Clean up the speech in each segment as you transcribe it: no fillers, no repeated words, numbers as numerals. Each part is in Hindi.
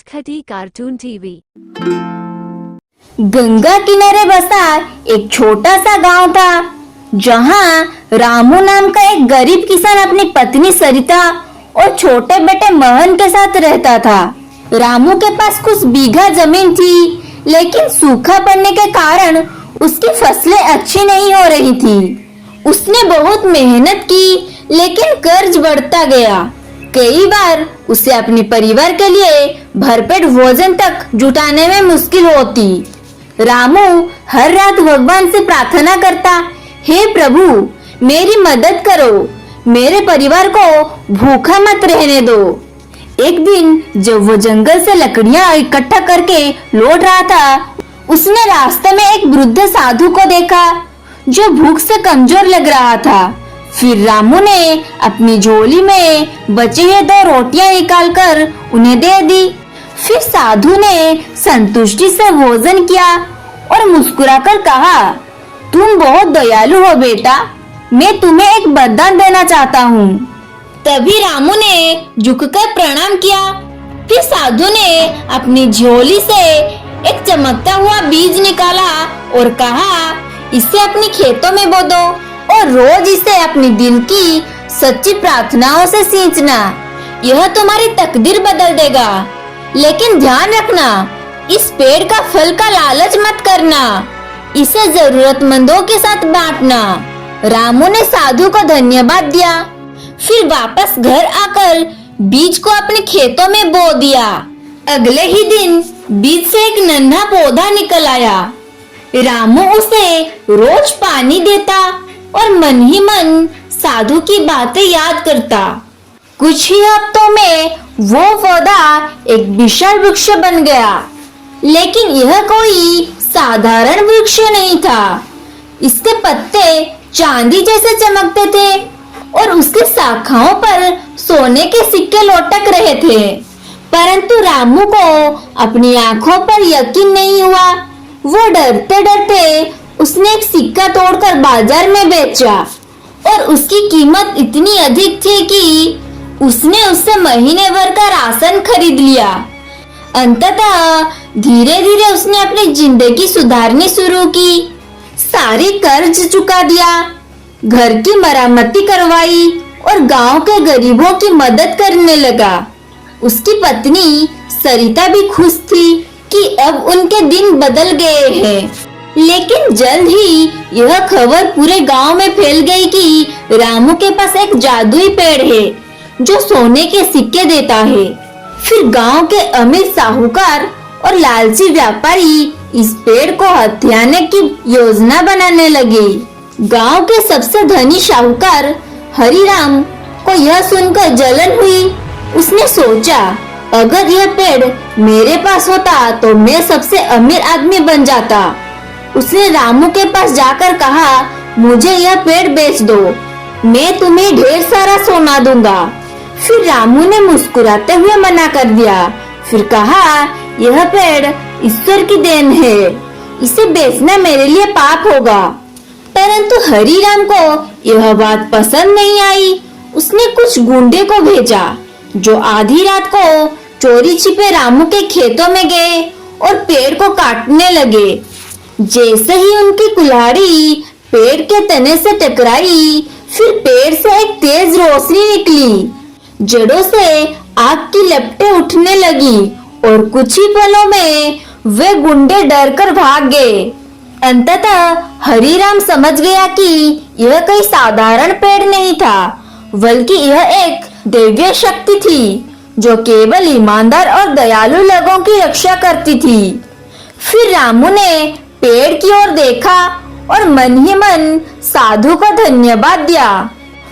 नटखटी कार्टून टीवी। गंगा किनारे बसा एक छोटा सा गांव था, जहां रामू नाम का एक गरीब किसान अपनी पत्नी सरिता और छोटे बेटे मोहन के साथ रहता था। रामू के पास कुछ बीघा जमीन थी, लेकिन सूखा पड़ने के कारण उसकी फसलें अच्छी नहीं हो रही थी। उसने बहुत मेहनत की, लेकिन कर्ज बढ़ता गया। कई बार उसे अपने परिवार के लिए भरपेट भोजन तक जुटाने में मुश्किल होती। रामू हर रात भगवान से प्रार्थना करता, हे प्रभु, मेरी मदद करो, मेरे परिवार को भूखा मत रहने दो। एक दिन जब वो जंगल से लकड़ियां इकट्ठा करके लौट रहा था, उसने रास्ते में एक वृद्ध साधु को देखा जो भूख से कमजोर लग रहा था। फिर रामू ने अपनी झोली में बचे हुए 2 रोटियां निकालकर उन्हें दे दी। फिर साधु ने संतुष्टि से भोजन किया और मुस्कुराकर कहा, तुम बहुत दयालु हो बेटा, मैं तुम्हें एक वरदान देना चाहता हूँ। तभी रामू ने झुककर प्रणाम किया। फिर साधु ने अपनी झोली से एक चमकता हुआ बीज निकाला और कहा, इसे अपने खेतों में बो दो और रोज इसे अपनी दिल की सच्ची प्रार्थनाओं से सींचना। यह तुम्हारी तकदीर बदल देगा। लेकिन ध्यान रखना, इस पेड़ का फल का लालच मत करना, इसे जरूरतमंदों के साथ बांटना। रामू ने साधु को धन्यवाद दिया, फिर वापस घर आकर बीज को अपने खेतों में बो दिया। अगले ही दिन बीज से एक नन्हा पौधा निकल आया। रामू उसे रोज पानी देता और मन ही मन साधु की बातें याद करता। कुछ ही हफ्तों में वो पौधा एक विशाल वृक्ष बन गया। लेकिन यह कोई साधारण वृक्ष नहीं था। इसके पत्ते चांदी जैसे चमकते थे और उसकी शाखाओं पर सोने के सिक्के लौटक रहे थे। परंतु रामू को अपनी आंखों पर यकीन नहीं हुआ। वो डरते डरते उसने एक सिक्का तोड़कर बाजार में बेचा और उसकी कीमत इतनी अधिक थी कि उसने उससे महीने भर का राशन खरीद लिया। अंततः धीरे धीरे उसने अपनी जिंदगी सुधारनी शुरू की। सारी कर्ज चुका दिया, घर की मरम्मती करवाई और गांव के गरीबों की मदद करने लगा। उसकी पत्नी सरिता भी खुश थी कि अब उनके दिन बदल गए हैं। लेकिन जल्द ही यह खबर पूरे गांव में फैल गई कि रामू के पास एक जादुई पेड़ है जो सोने के सिक्के देता है। फिर गांव के अमीर साहूकार और लालची व्यापारी इस पेड़ को हथियाने की योजना बनाने लगे। गांव के सबसे धनी साहूकार हरिराम को यह सुनकर जलन हुई। उसने सोचा, अगर यह पेड़ मेरे पास होता तो मैं सबसे अमीर आदमी बन जाता। उसने रामू के पास जाकर कहा, मुझे यह पेड़ बेच दो, मैं तुम्हें ढेर सारा सोना दूंगा। फिर रामू ने मुस्कुराते हुए मना कर दिया। फिर कहा, यह पेड़ ईश्वर की देन है, इसे बेचना मेरे लिए पाप होगा। परंतु हरिराम को यह बात पसंद नहीं आई। उसने कुछ गुंडे को भेजा जो आधी रात को चोरी छिपे रामू के खेतों में गए और पेड़ को काटने लगे। जैसे ही उनकी कुल्हाड़ी पेड़ के तने से टकराई, फिर पेड़ से एक तेज रोशनी निकली। जड़ों से आग की लपटें उठने लगी और कुछ ही पलों में वे गुंडे डरकर भाग गए। अंततः हरिराम समझ गया कि यह कोई साधारण पेड़ नहीं था, बल्कि यह एक दिव्य शक्ति थी जो केवल ईमानदार और दयालु लोगों की रक्षा करती थी। फिर रामू ने पेड़ की ओर देखा और मन ही मन साधु को धन्यवाद दिया।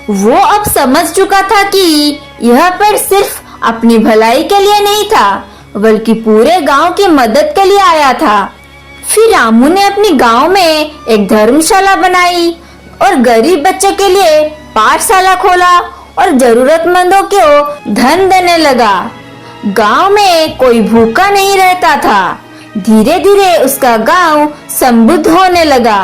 वो अब समझ चुका था कि यह पेड़ सिर्फ अपनी भलाई के लिए नहीं था, बल्कि पूरे गांव की मदद के लिए आया था। फिर रामू ने अपनी गांव में एक धर्मशाला बनाई और गरीब बच्चे के लिए पाठशाला खोला और जरूरतमंदों को धन देने लगा। गांव में कोई भूखा नहीं रहता था। धीरे धीरे उसका गांव समृद्ध होने लगा।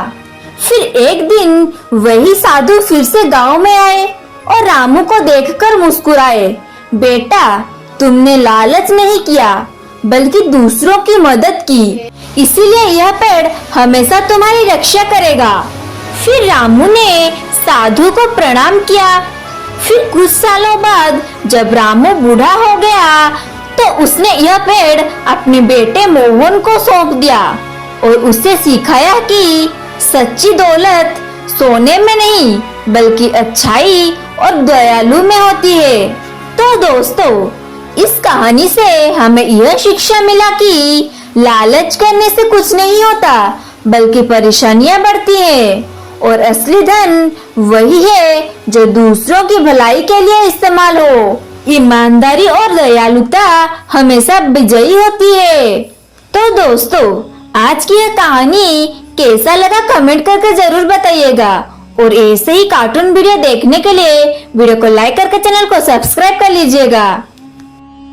फिर एक दिन वही साधु फिर से गांव में आए और रामू को देखकर मुस्कुराए। बेटा, तुमने लालच नहीं किया, बल्कि दूसरों की मदद की। इसीलिए यह पेड़ हमेशा तुम्हारी रक्षा करेगा। फिर रामू ने साधु को प्रणाम किया। फिर कुछ सालों बाद जब रामू बूढ़ा हो गया तो उसने यह पेड़ अपने बेटे मोहन को सौंप दिया और उसे सिखाया कि सच्ची दौलत सोने में नहीं बल्कि अच्छाई और दयालु में होती है। तो दोस्तों, इस कहानी से हमें यह शिक्षा मिला कि लालच करने से कुछ नहीं होता बल्कि परेशानियां बढ़ती हैं और असली धन वही है जो दूसरों की भलाई के लिए इस्तेमाल हो। ईमानदारी और दयालुता हमेशा विजयी होती है। तो दोस्तों, आज की यह कहानी कैसा लगा कमेंट करके जरूर बताइएगा और ऐसे ही कार्टून वीडियो देखने के लिए वीडियो को लाइक करके चैनल को सब्सक्राइब कर लीजिएगा।